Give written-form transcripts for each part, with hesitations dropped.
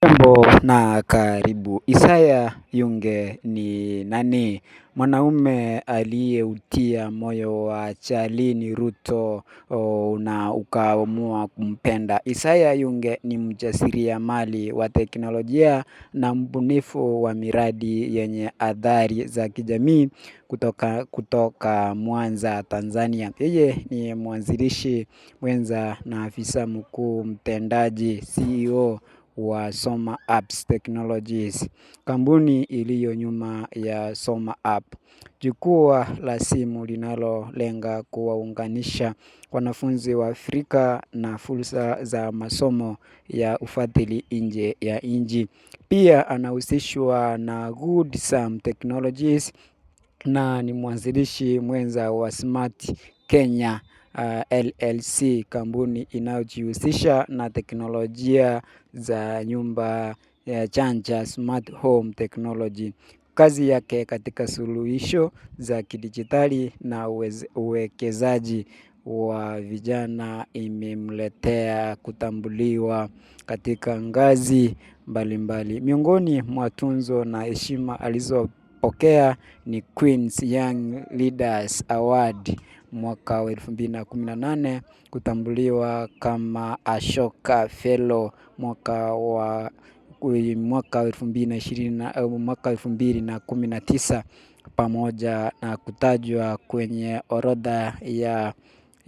Jambo na karibu. Isaya Yunge ni nani? Mwanaume aliyeutia moyo wa Charlene Ruto na ukaamua kumpenda. Isaya Yunge ni mjasiriamali wa teknolojia na mbunifu wa miradi yenye athari za kijamii kutoka Mwanza, Tanzania. Yeye ni mwanzilishi mwenza na afisa mkuu mtendaji CEO wa Soma Apps Technologies, kampuni iliyo nyuma ya Soma App, jukwaa la simu linalolenga kuwaunganisha wanafunzi wa Afrika na fursa za masomo ya ufadhili nje ya nchi. Pia anahusishwa na Good Sam Technologies na ni mwanzilishi mwenza wa Smart Kenya LLC, kampuni inayojihusisha na teknolojia za nyumba ya janja, smart home technology. Kazi yake katika suluhisho za kidijitali na uwekezaji wa vijana imemletea kutambuliwa katika ngazi mbalimbali. Miongoni mwa tuzo na heshima alizopokea ni Queen's Young Leaders Award mwaka wa 2018, kutambuliwa kama Ashoka Fellow mwaka wa 2019, pamoja na kutajwa kwenye orodha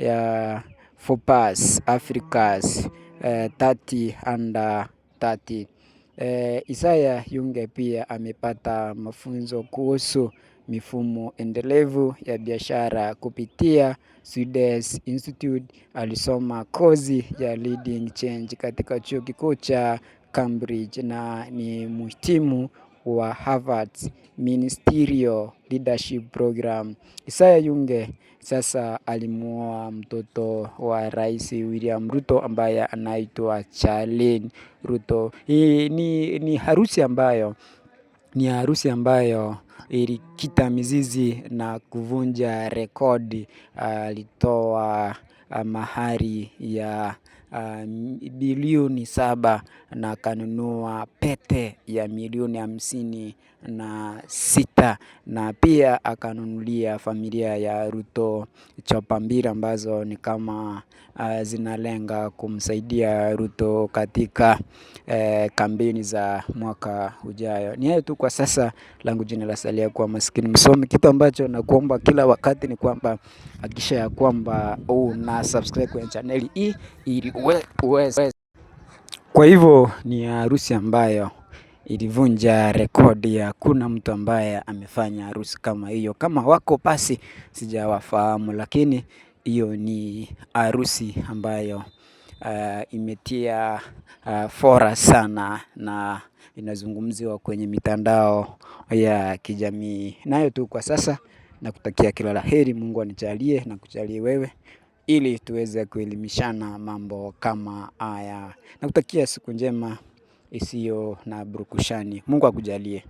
ya Forbes Africa's 30 under 30. Isaya Yunge pia amepata mafunzo kuhusu mifumo endelevu ya biashara kupitia Swedish Institute. Alisoma kozi ya Leading Change katika chuo kikuu cha Cambridge na ni mhitimu wa Harvard Ministerial Leadership Program. Isaya Yunge sasa alimuoa mtoto wa Rais William Ruto ambaye anaitwa Charlene Ruto. Ni harusi ambayo ilikita mizizi na kuvunja rekodi. Alitoa mahari ya bilioni 7 na akanunua pete ya milioni 56, na pia akanunulia familia ya Ruto chopa mbili ambazo ni kama zinalenga kumsaidia Ruto katika kampeni za mwaka ujayo. Ni hayo tu kwa sasa. Langu jina lasalia kuwa Maskini Msomi. Kitu ambacho nakuomba kila wakati ni kwamba hakikisha ya kwamba una subscribe kwenye channel hii ili uweze. Kwa hivyo ni harusi ambayo ilivunja rekodi. Hakuna mtu ambaye amefanya harusi kama hiyo. Kama wako basi sijawafahamu, lakini hiyo ni harusi ambayo imetia fora sana na inazungumziwa kwenye mitandao ya kijamii. Nayo tu kwa sasa, nakutakia kila la heri. Mungu anijalie na kujalie wewe, ili tuweze kuelimishana mambo kama haya. Nakutakia siku njema isiyo na burukushani. Mungu akujalie.